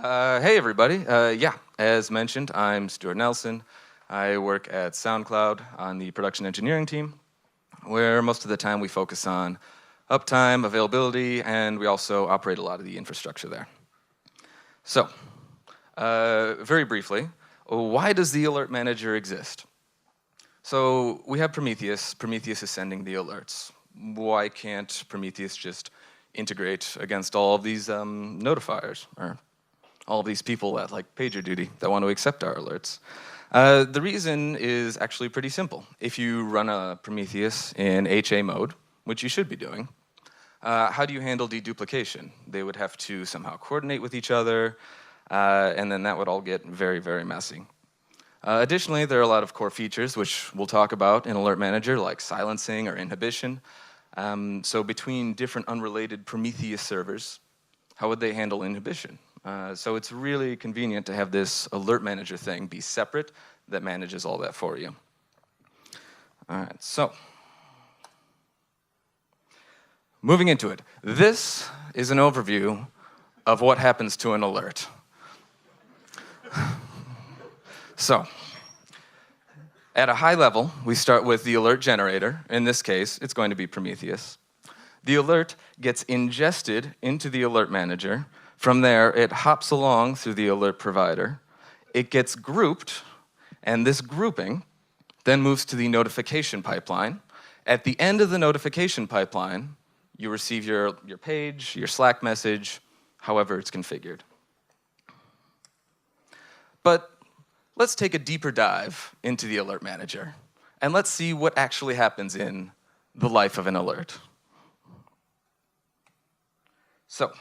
Hey everybody. Yeah, as mentioned, I'm Stuart Nelson. I work at SoundCloud on the production engineering team, where most of the time we focus on uptime, availability, and we also operate a lot of the infrastructure there. So, very briefly, why does the alert manager exist? So we have Prometheus. Prometheus is sending the alerts. Why can't Prometheus just integrate against all of these notifiers, or all of these people that like PagerDuty that want to accept our alerts? The reason is actually pretty simple. If you run a Prometheus in HA mode, which you should be doing, how do you handle deduplication? They would have to somehow coordinate with each other, and then that would all get very, very messy. Additionally, there are a lot of core features which we'll talk about in Alert Manager, like silencing or inhibition. So between different unrelated Prometheus servers, how would they handle inhibition? So it's really convenient to have this Alert Manager thing be separate that manages all that for you. All right, so moving into it. This is an overview of what happens to an alert. So, at a high level, we start with the alert generator. In this case, it's going to be Prometheus. The alert gets ingested into the alert manager. From there, it hops along through the alert provider. It gets grouped, and this grouping then moves to the notification pipeline. At the end of the notification pipeline, you receive your page, your Slack message, however it's configured. But let's take a deeper dive into the alert manager, and let's see what actually happens in the life of an alert. So,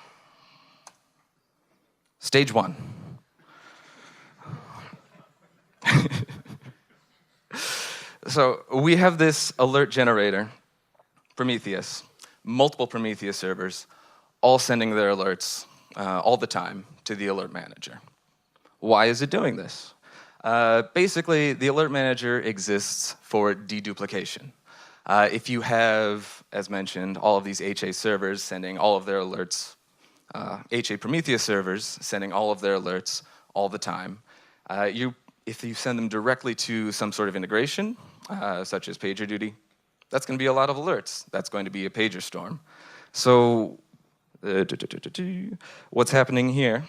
stage one. So we have this alert generator, Prometheus, multiple Prometheus servers, all sending their alerts all the time to the alert manager. Why is it doing this? Basically, the alert manager exists for deduplication. If you have, as mentioned, all of these HA servers sending all of their alerts, HA Prometheus servers sending all of their alerts all the time, if you send them directly to some sort of integration, such as PagerDuty, that's going to be a lot of alerts. That's going to be a pager storm. So what's happening here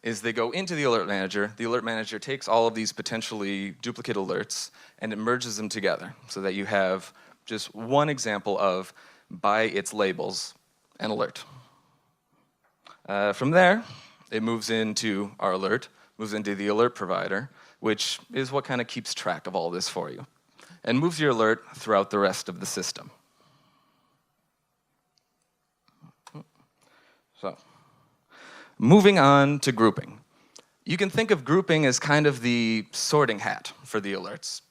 is they go into the alert manager takes all of these potentially duplicate alerts, and it merges them together so that you have just one example of, by its labels, an alert. From there, it moves into our alert, moves into the alert provider, which is what kind of keeps track of all this for you, and moves your alert throughout the rest of the system. So, moving on to grouping. You can think of grouping as kind of the sorting hat for the alerts.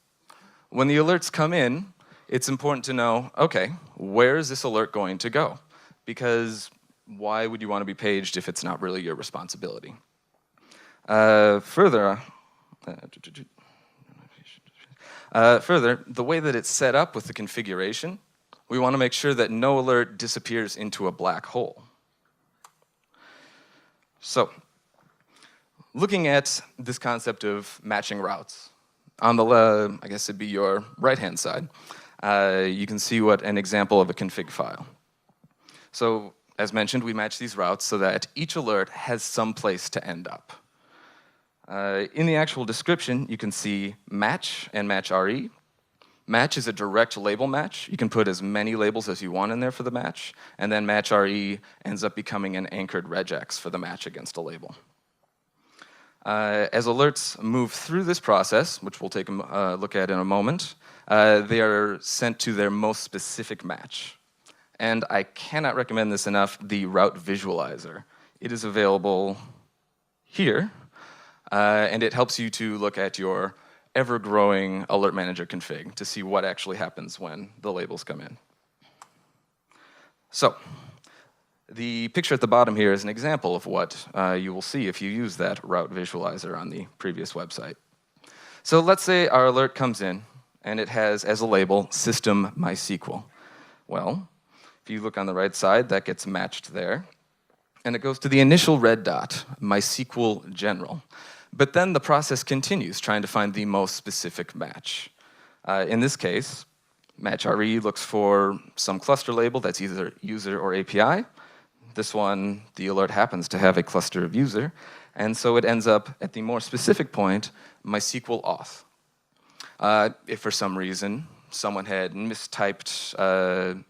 When the alerts come in, it's important to know, okay, where is this alert going to go? Because why would you want to be paged if it's not really your responsibility? Further, the way that it's set up with the configuration, we want to make sure that no alert disappears into a black hole. So, looking at this concept of matching routes, on the, I guess it'd be your right-hand side, you can see what an example of a config file. So, as mentioned, we match these routes so that each alert has some place to end up. In the actual description, you can see match and match RE. Match is a direct label match. You can put as many labels as you want in there for the match, and then match RE ends up becoming an anchored regex for the match against a label. As alerts move through this process, which we'll take a look at in a moment, they are sent to their most specific match. And I cannot recommend this enough, the route visualizer. It is available here, and it helps you to look at your ever-growing alert manager config to see what actually happens when the labels come in. So, the picture at the bottom here is an example of what you will see if you use that route visualizer on the previous website. So let's say our alert comes in, and it has as a label, system MySQL. Well, if you look on the right side, that gets matched there. and it goes to the initial red dot, MySQL general. But then the process continues, trying to find the most specific match. In this case, match.re looks for some cluster label that's either user or API. This one, the alert happens to have a cluster of user, and so it ends up at the more specific point, MySQL auth. If for some reason someone had mistyped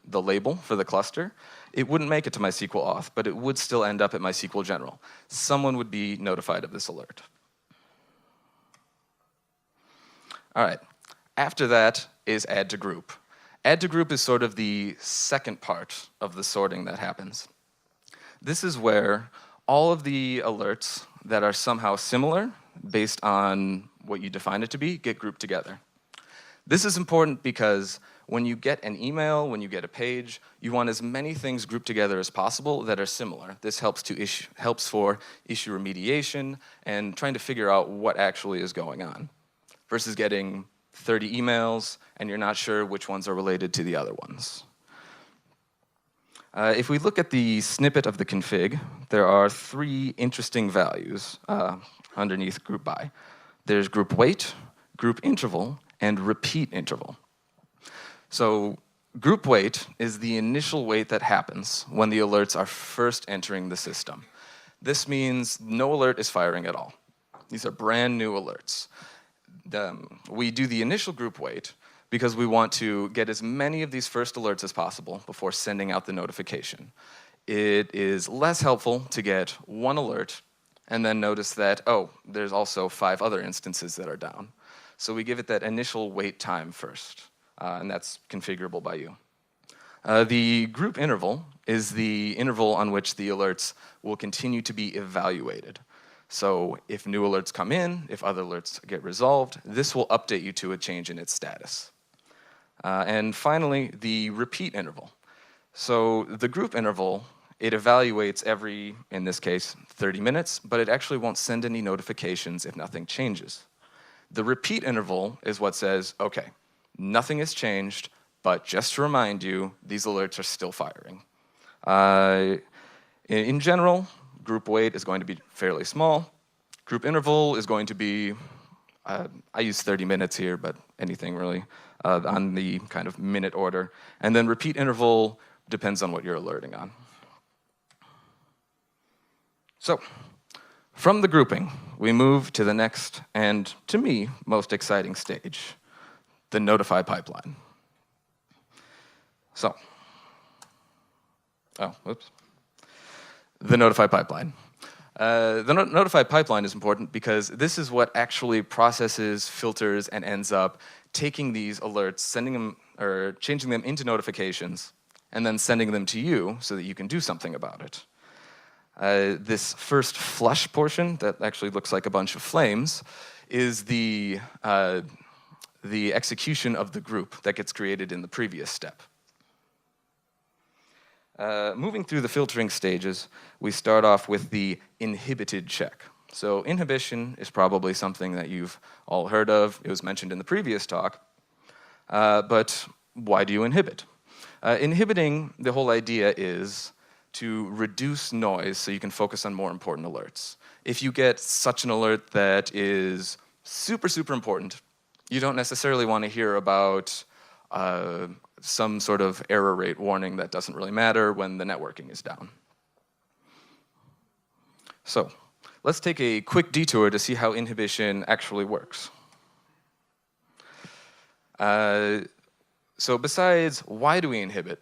the label for the cluster, it wouldn't make it to MySQL auth, but it would still end up at MySQL general. Someone would be notified of this alert. All right, after that is add to group. Add to group is sort of the second part of the sorting that happens. This is where all of the alerts that are somehow similar, based on what you define it to be, get grouped together. This is important because when you get an email, when you get a page, you want as many things grouped together as possible that are similar. This helps for issue remediation and trying to figure out what actually is going on, versus getting 30 emails and you're not sure which ones are related to the other ones. If we look at the snippet of the config, there are 3 interesting values underneath group by. There's group weight, group interval, and repeat interval. So group weight is the initial weight that happens when the alerts are first entering the system. This means no alert is firing at all. These are brand new alerts. We do the initial group weight because we want to get as many of these first alerts as possible before sending out the notification. It is less helpful to get one alert and then notice that, oh, there's also 5 other instances that are down. So we give it that initial wait time first, and that's configurable by you. The group interval is the interval on which the alerts will continue to be evaluated. So if new alerts come in, if other alerts get resolved, this will update you to a change in its status. And finally, the repeat interval. So the group interval, it evaluates every, in this case, 30 minutes, but it actually won't send any notifications if nothing changes. The repeat interval is what says, okay, nothing has changed, but just to remind you, these alerts are still firing. In general, group weight is going to be fairly small. Group interval is going to be, I use 30 minutes here, but anything really, on the kind of minute order. And then repeat interval depends on what you're alerting on. So, from the grouping, we move to the next, and to me, most exciting stage, the notify pipeline. So, the notify pipeline. The notify pipeline is important because this is what actually processes, filters, and ends up taking these alerts, sending them, or changing them into notifications, and then sending them to you so that you can do something about it. This first flush portion that actually looks like a bunch of flames is the execution of the group that gets created in the previous step. Moving through the filtering stages, we start off with the inhibited check. So inhibition is probably something that you've all heard of. It was mentioned in the previous talk. But why do you inhibit? Inhibiting, the whole idea is to reduce noise so you can focus on more important alerts. If you get such an alert that is super, super important, you don't necessarily want to hear about some sort of error rate warning that doesn't really matter when the networking is down. So, let's take a quick detour to see how inhibition actually works. So besides why do we inhibit,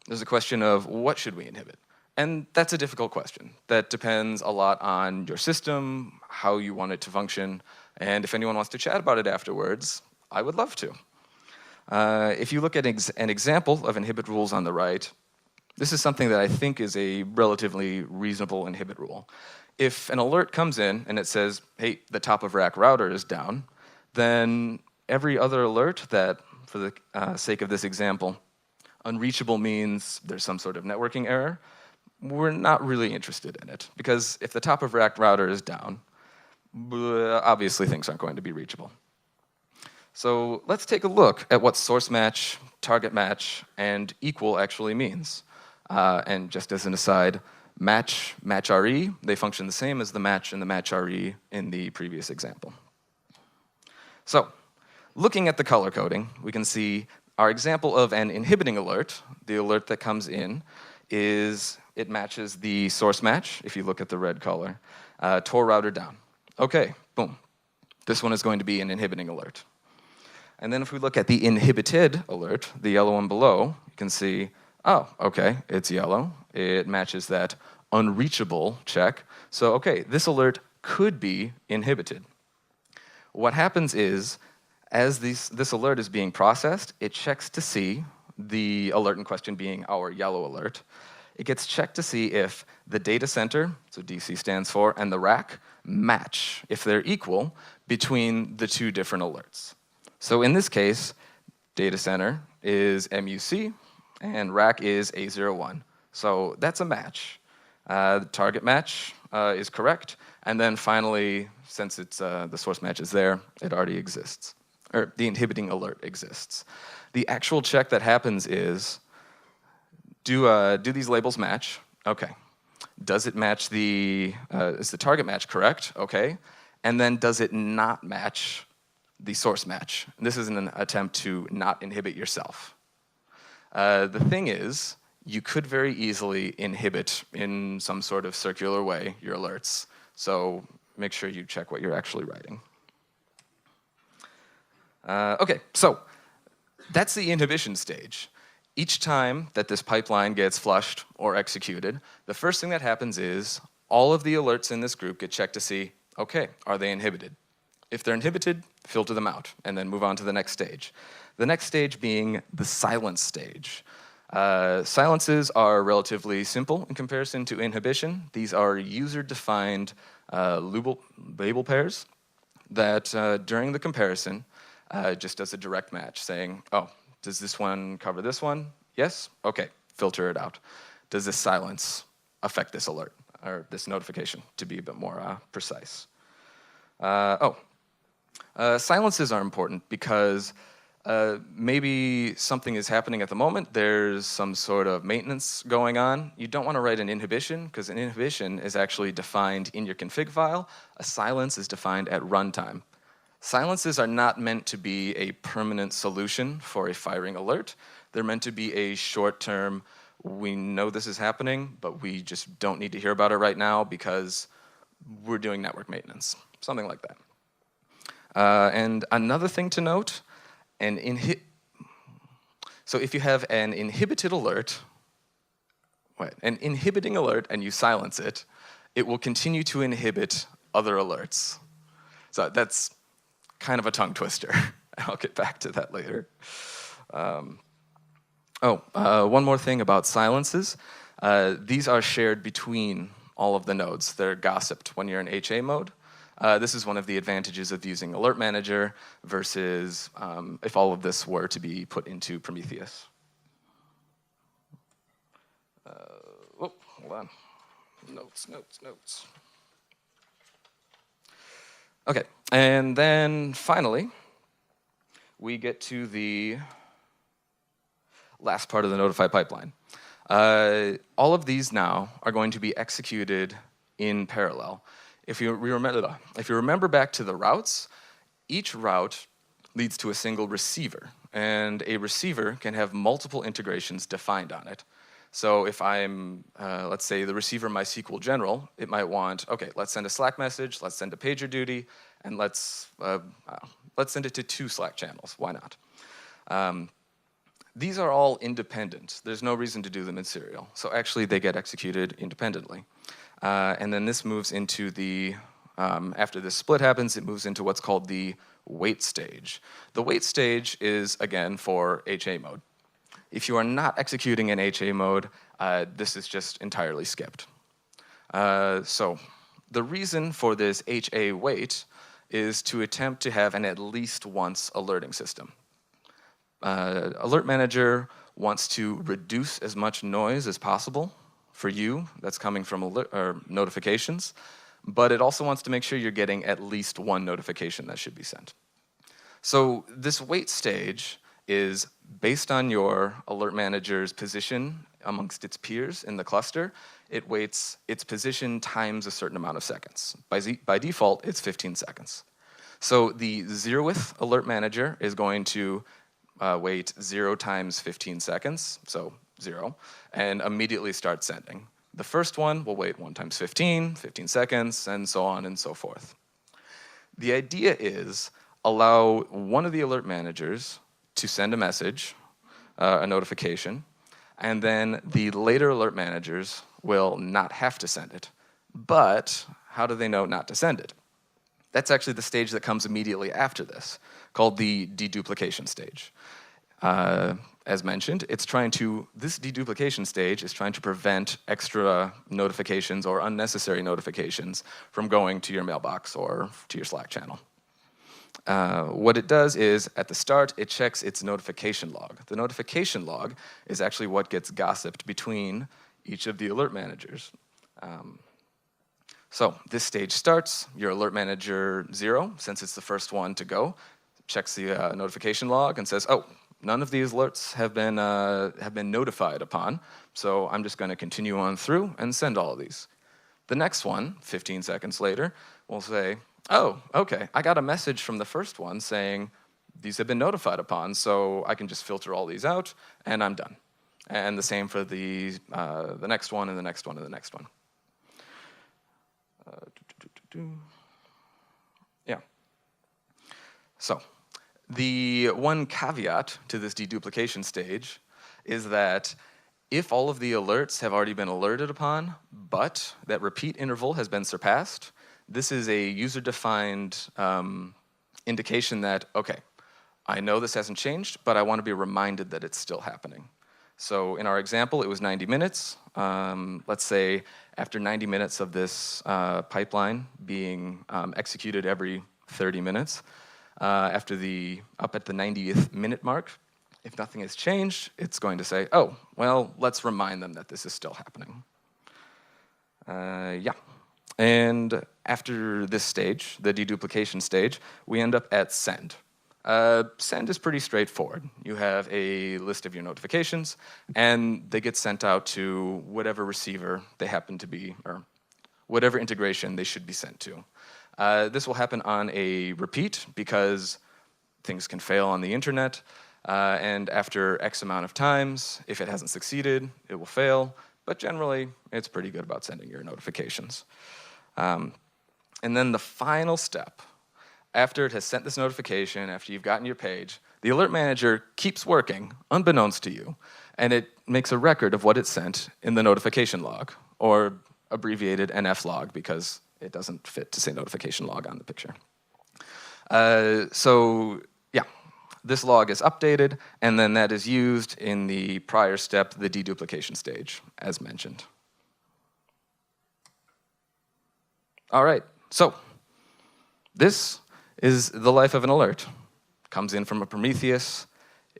there's a question of what should we inhibit? And that's a difficult question. That depends a lot on your system, how you want it to function, and if anyone wants to chat about it afterwards, I would love to. If you look at an example of inhibit rules on the right, this is something that I think is a relatively reasonable inhibit rule. If an alert comes in and it says, hey, the top of rack router is down, then every other alert that, for the sake of this example, unreachable means there's some sort of networking error, we're not really interested in it. Because if the top of rack router is down, obviously things aren't going to be reachable. So let's take a look at what source match, target match, and equal actually means. And just as an aside, match, match RE, they function the same as the match and the match RE in the previous example. So, looking at the color coding, we can see our example of an inhibiting alert, the alert that comes in, is it matches the source match, if you look at the red color, Tor router down. Okay, boom. This one is going to be an inhibiting alert. And then if we look at the inhibited alert, the yellow one below, you can see, oh, okay, it's yellow. It matches that unreachable check. So, okay, this alert could be inhibited. What happens is, as this alert is being processed, it checks to see, the alert in question being our yellow alert, it gets checked to see if the data center, so DC stands for, and the rack match, if they're equal, between the two different alerts. So in this case, data center is MUC, and rack is A01. So that's a match. The target match is correct, and then finally, since it's the source match is there, it already exists, or the inhibiting alert exists. The actual check that happens is, do these labels match? Okay. Does it match is the target match correct? Okay. And then does it not match the source match? And this is an attempt to not inhibit yourself. The thing is, you could very easily inhibit in some sort of circular way your alerts. So make sure you check what you're actually writing. Okay, so that's the inhibition stage. Each time that this pipeline gets flushed or executed, the first thing that happens is all of the alerts in this group get checked to see, okay, are they inhibited? If they're inhibited, filter them out, and then move on to the next stage. The next stage being the silence stage. Silences are relatively simple in comparison to inhibition. These are user-defined label pairs that during the comparison just does a direct match, saying, oh, does this one cover this one? Yes? Okay, filter it out. Does this silence affect this alert, or this notification, to be a bit more precise? Silences are important because maybe something is happening at the moment, there's some sort of maintenance going on. You don't want to write an inhibition, because an inhibition is actually defined in your config file. A silence is defined at runtime. Silences are not meant to be a permanent solution for a firing alert. They're meant to be a short-term, we know this is happening, but we just don't need to hear about it right now because we're doing network maintenance, something like that. And another thing to note, so if you have an inhibited alert, an inhibiting alert and you silence it, it will continue to inhibit other alerts. So that's kind of a tongue twister. I'll get back to that later. One more thing about silences. These are shared between all of the nodes. They're gossiped when you're in HA mode. This is one of the advantages of using Alert Manager versus if all of this were to be put into Prometheus. Hold on. Notes. Okay, and then finally, we get to the last part of the notify pipeline. All of these now are going to be executed in parallel. If you remember back to the routes, each route leads to a single receiver, and a receiver can have multiple integrations defined on it. So if I'm, let's say, the receiver MySQL general, it might want, okay, let's send a Slack message, let's send a PagerDuty, and let's send it to 2 Slack channels. Why not? These are all independent. There's no reason to do them in serial. So actually, they get executed independently. And then this moves into the, after this split happens, it moves into what's called the wait stage. The wait stage is, again, for HA mode. If you are not executing in HA mode, this is just entirely skipped. So the reason for this HA wait is to attempt to have an at least once alerting system. Alert Manager wants to reduce as much noise as possible for you that's coming from notifications, but it also wants to make sure you're getting at least one notification that should be sent. So this wait stage is based on your Alert Manager's position amongst its peers in the cluster. it waits its position times a certain amount of seconds. By default, it's 15 seconds. So the 0th alert manager is going to wait 0 times 15 seconds, so 0, and immediately start sending. The first one will wait 1 times 15, 15 seconds, and so on and so forth. The idea is allow one of the alert managers to send a message, a notification, and then the later alert managers will not have to send it. But how do they know not to send it? That's actually the stage that comes immediately after this, called the deduplication stage. As mentioned, this deduplication stage is trying to prevent extra notifications or unnecessary notifications from going to your mailbox or to your Slack channel. What it does is, at the start, it checks its notification log. The notification log is actually what gets gossiped between each of the alert managers. So this stage starts, your alert manager 0, since it's the first one to go, checks the notification log and says, oh, none of these alerts have been notified upon, so I'm just going to continue on through and send all of these. The next one, 15 seconds later, will say, oh, okay, I got a message from the first one saying these have been notified upon, so I can just filter all these out, and I'm done. And the same for the next one, and the next one, and the next one. Yeah. So the one caveat to this deduplication stage is that if all of the alerts have already been alerted upon, but that repeat interval has been surpassed, this is a user-defined indication that, okay, I know this hasn't changed, but I want to be reminded that it's still happening. So in our example, it was 90 minutes. Let's say after 90 minutes of this pipeline being executed every 30 minutes, up at the 90th minute mark, if nothing has changed, it's going to say, oh, well, let's remind them that this is still happening. Yeah. And after this stage, the deduplication stage, we end up at send. Send is pretty straightforward. You have a list of your notifications, and they get sent out to whatever receiver they happen to be, or whatever integration they should be sent to. This will happen on a repeat because things can fail on the internet, and after X amount of times, if it hasn't succeeded, it will fail, but generally, it's pretty good about sending your notifications. And then the final step, after it has sent this notification, after you've gotten your page, the alert manager keeps working, unbeknownst to you, and it makes a record of what it sent in the notification log, or abbreviated NF log, because it doesn't fit to say notification log on the picture. So yeah, this log is updated, and then that is used in the prior step, the deduplication stage, as mentioned. All right, so this is the life of an alert. Comes in from a Prometheus,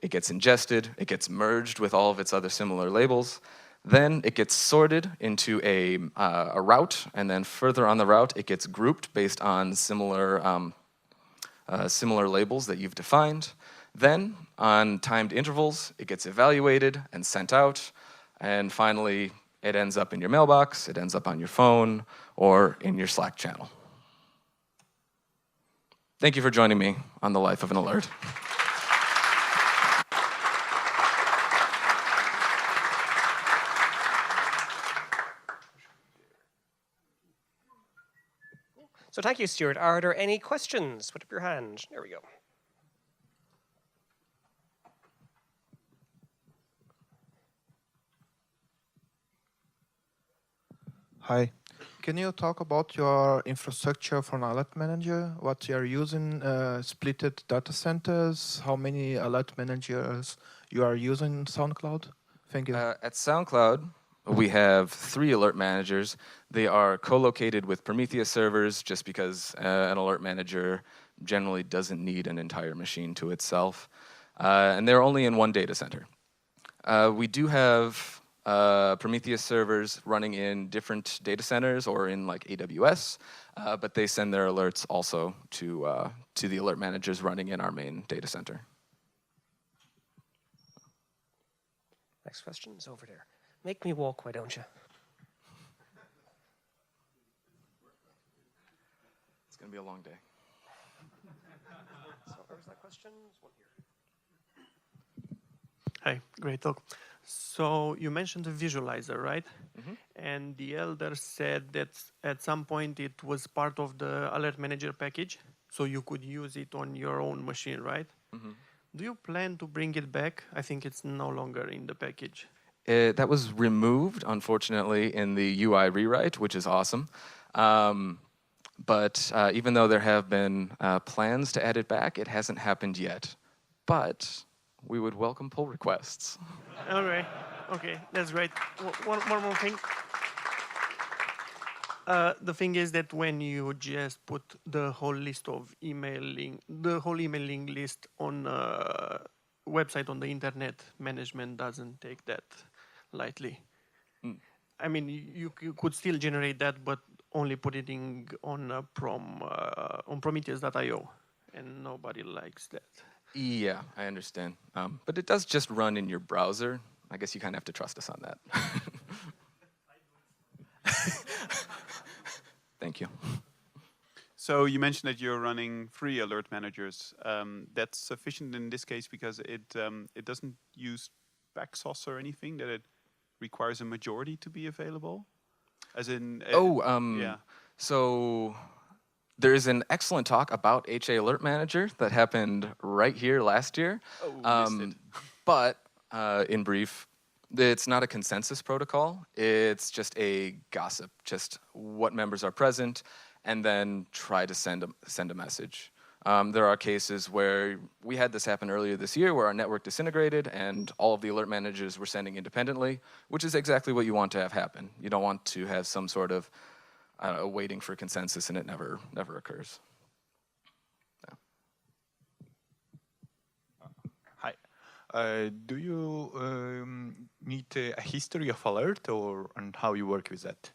it gets ingested, it gets merged with all of its other similar labels, then it gets sorted into a route, and then further on the route, it gets grouped based on similar labels that you've defined. Then, on timed intervals, it gets evaluated and sent out, and finally, it ends up in your mailbox, it ends up on your phone, or in your Slack channel. Thank you for joining me on the life of an alert. So thank you, Stuart. Are there any questions? Put up your hand. There we go. Hi. Can you talk about your infrastructure for an alert manager? What you are using, splitted data centers? How many alert managers you are using in SoundCloud? Thank you. At SoundCloud, we have 3 alert managers. They are co-located with Prometheus servers just because an alert manager generally doesn't need an entire machine to itself. And they're only in one data center. We do have Prometheus servers running in different data centers or in like AWS, but they send their alerts also to the alert managers running in our main data center. Next question is over there. Make me walk, why don't you? going to be a long day. So where was that question? There's one here. Hi, great talk. So you mentioned the visualizer, right? Mhm. And the elder said that at some point it was part of the alert manager package, so you could use it on your own machine, right? Mhm. Do you plan to bring it back? I think it's no longer in the package. That was removed, unfortunately, in the UI rewrite, which is awesome. But even though there have been plans to add it back, it hasn't happened yet. But we would welcome pull requests. All right. Okay, that's great. One more thing. The thing is that when you just put the whole list of the whole emailing list on a website on the internet, management doesn't take that lightly. Mm. I mean, you could still generate that, but only put it on Prometheus.io, and nobody likes that. Yeah, I understand. But it does just run in your browser. I guess you kind of have to trust us on that. Thank you. So you mentioned that you're running 3 alert managers. That's sufficient in this case because it doesn't use backsource or anything, that it requires a majority to be available? As in... yeah. So there is an excellent talk about HA Alert Manager that happened right here last year. Oh, missed it. But in brief, it's not a consensus protocol. It's just a gossip, just what members are present, and then try to send a message. There are cases where we had this happen earlier this year where our network disintegrated and all of the alert managers were sending independently, which is exactly what you want to have happen. You don't want to have some sort of waiting for consensus and it never occurs. Yeah. Hi. Do you need a history of alert and how you work with that?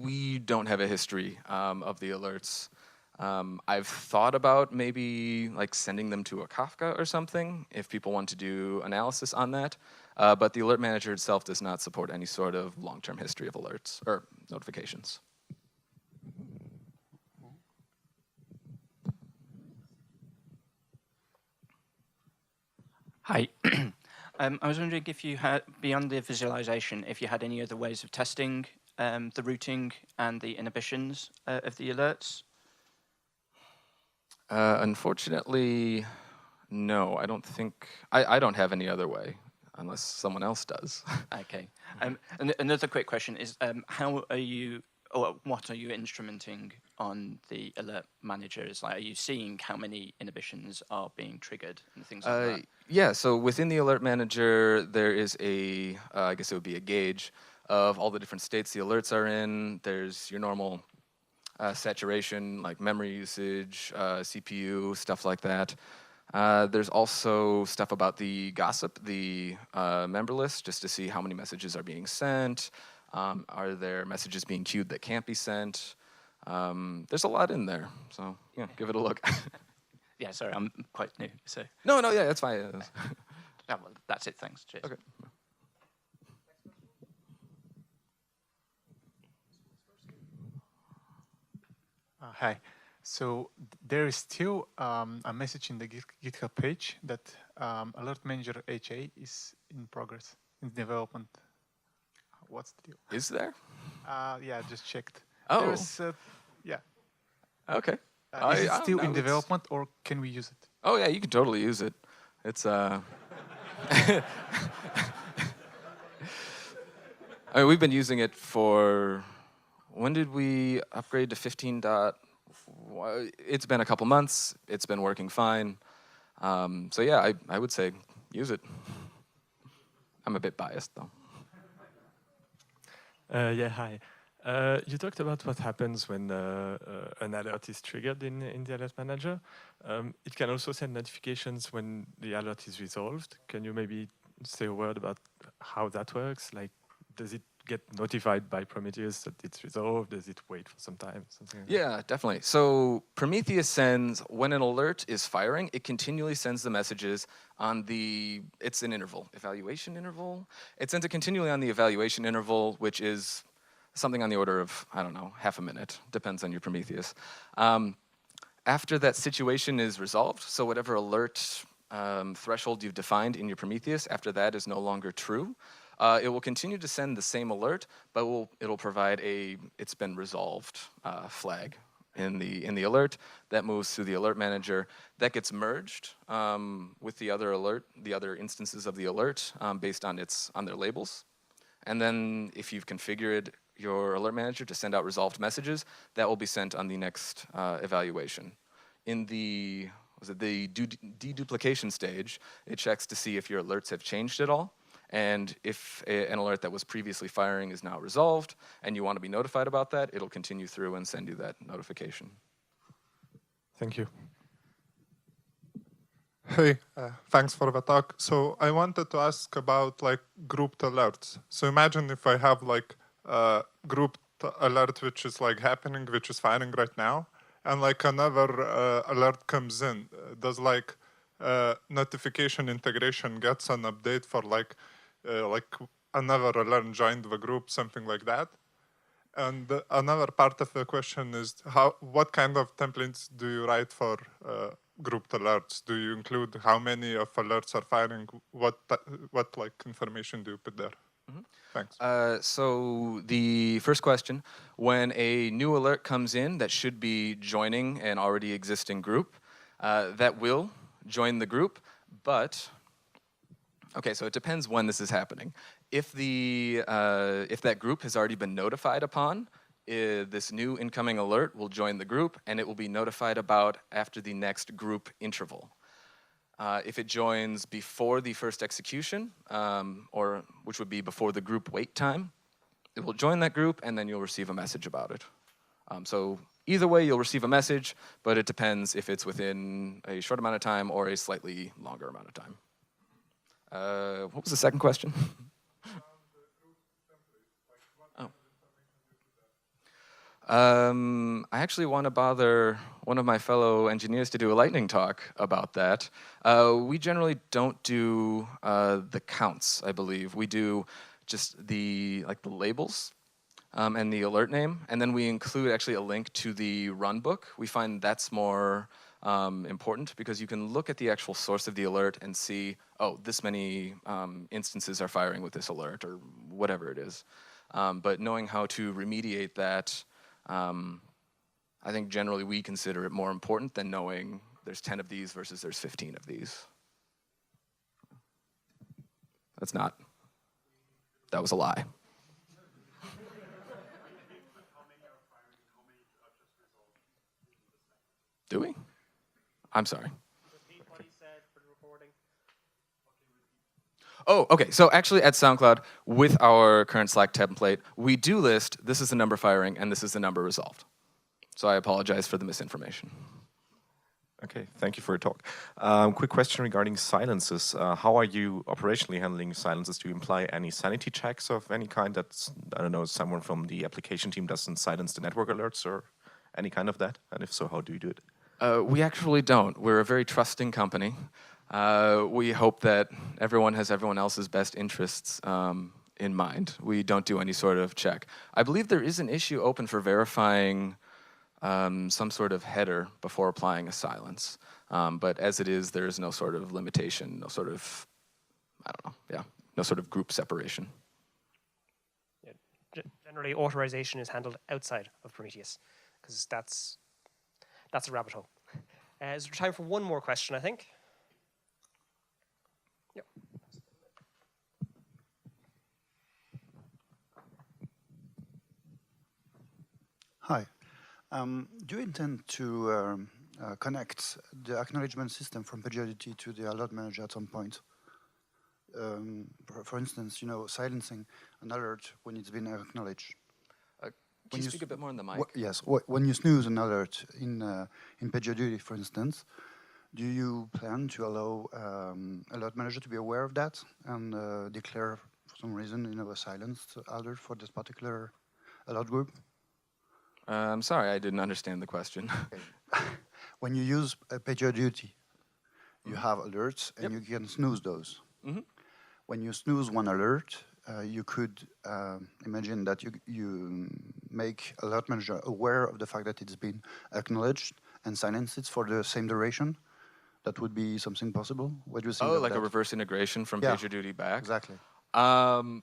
We don't have a history of the alerts. I've thought about maybe like sending them to a Kafka or something if people want to do analysis on that. But the alert manager itself does not support any sort of long-term history of alerts or notifications. Hi. I was wondering if you had, beyond the visualization, if you had any other ways of testing the routing and the inhibitions of the alerts? Unfortunately, no. I don't think... I don't have any other way, unless someone else does. Okay. And another quick question is, how are you, or what are you instrumenting on the alert managers? Like, are you seeing how many inhibitions are being triggered and things like that? Yeah, so within the alert manager, there is a, I guess it would be a gauge of all the different states the alerts are in. There's your normal saturation, like memory usage, CPU, stuff like that. There's also stuff about the gossip, the member list, just to see how many messages are being sent. Are there messages being queued that can't be sent? There's a lot in there, so yeah, give it a look. Yeah, sorry, I'm quite new, so. No, yeah, that's fine. Oh, well, that's it, thanks. Cheers. Okay. Hi. So there is still a message in the GitHub page that Alert Manager HA is in progress, in development. What's the deal? Is there? Yeah, just checked. Oh. There's, yeah. Okay. Is it still in development or can we use it? Oh yeah, you can totally use it. It's I mean, we've been using it for, when did we upgrade to 15. It's been a couple months. It's been working fine. So yeah, I would say use it. I'm a bit biased though. Yeah, hi. You talked about what happens when an alert is triggered in the alert manager. It can also send notifications when the alert is resolved. Can you maybe say a word about how that works? Like, does it get notified by Prometheus that it's resolved? Does it wait for some time? Something like Yeah, definitely. So Prometheus sends, when an alert is firing, it continually sends the messages on the, it's an interval, evaluation interval. It sends it continually on the evaluation interval, which is something on the order of, I don't know, half a minute, depends on your Prometheus. After that situation is resolved, so whatever alert threshold you've defined in your Prometheus, after that is no longer true, it will continue to send the same alert, but it'll provide a "it's been resolved" flag in the alert that moves through the alert manager. That gets merged with the other instances of the alert based on their labels. And then if you've configured your alert manager to send out resolved messages, that will be sent on the next evaluation. In the deduplication stage, it checks to see if your alerts have changed at all. And if an alert that was previously firing is now resolved and you want to be notified about that, it'll continue through and send you that notification. Thank you. Hey, thanks for the talk. So I wanted to ask about like grouped alerts. So imagine if I have like a grouped alert which is like happening, which is firing right now, and like another alert comes in. Does like notification integration gets an update for like another alert joined the group, something like that? And another part of the question is what kind of templates do you write for grouped alerts? Do you include how many of alerts are firing? What like information do you put there? Mm-hmm. Thanks. So the first question, when a new alert comes in that should be joining an already existing group, that will join the group, but okay, so it depends when this is happening. If that group has already been notified upon, this new incoming alert will join the group, and it will be notified about after the next group interval. If it joins before the first execution, or which would be before the group wait time, it will join that group, and then you'll receive a message about it. So either way, you'll receive a message, but it depends if it's within a short amount of time or a slightly longer amount of time. What was the second question? I actually want to bother one of my fellow engineers to do a lightning talk about that. We generally don't do the counts, I believe. We do just the labels and the alert name, and then we include actually a link to the run book. We find that's more important because you can look at the actual source of the alert and see, oh, this many instances are firing with this alert or whatever it is. But knowing how to remediate that, I think generally we consider it more important than knowing there's 10 of these versus there's 15 of these. That's not. That was a lie. Do we? I'm sorry. Repeat what he said for the recording. Oh, okay. So actually at SoundCloud, with our current Slack template, we do list this is the number firing and this is the number resolved. So I apologize for the misinformation. Okay, thank you for your talk. Quick question regarding silences. How are you operationally handling silences? Do you imply any sanity checks of any kind that, I don't know, someone from the application team doesn't silence the network alerts or any kind of that? And if so, how do you do it? We actually don't. We're a very trusting company. We hope that everyone has everyone else's best interests in mind. We don't do any sort of check. I believe there is an issue open for verifying some sort of header before applying a silence. But as it is, there is no sort of limitation, no sort of, I don't know, no sort of group separation. Yeah, generally, authorization is handled outside of Prometheus, because that's a rabbit hole. Is there time for one more question, I think? Yep. Hi. Do you intend to connect the acknowledgement system from PagerDuty to the alert manager at some point? For instance, silencing an alert when it's been acknowledged. Can you speak a bit more on the mic? Yes. When you snooze an alert in PagerDuty, for instance, do you plan to allow alert manager to be aware of that and declare, for some reason, a silenced alert for this particular alert group? I'm sorry, I didn't understand the question. Okay. When you use PagerDuty, you have alerts and you can snooze those. Mm-hmm. When you snooze one alert, you could imagine that you make alert manager aware of the fact that it's been acknowledged and silence it for the same duration. That would be something possible. What do you think? Oh, of like that? a reverse integration from Yeah, PagerDuty back? Exactly. Well,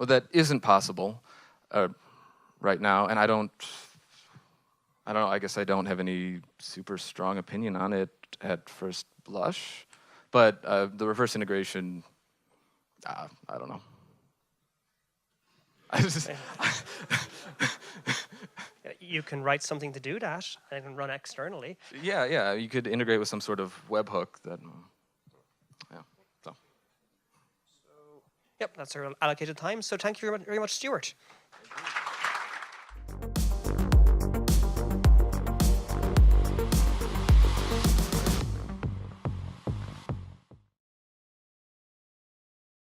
that isn't possible right now, and I don't know, I guess I don't have any super strong opinion on it at first blush, but the reverse integration, I don't know. You can write something to do that and it can run externally. Yeah, you could integrate with some sort of webhook that, yeah, so. Yep, that's our allocated time. So thank you very much, Stuart.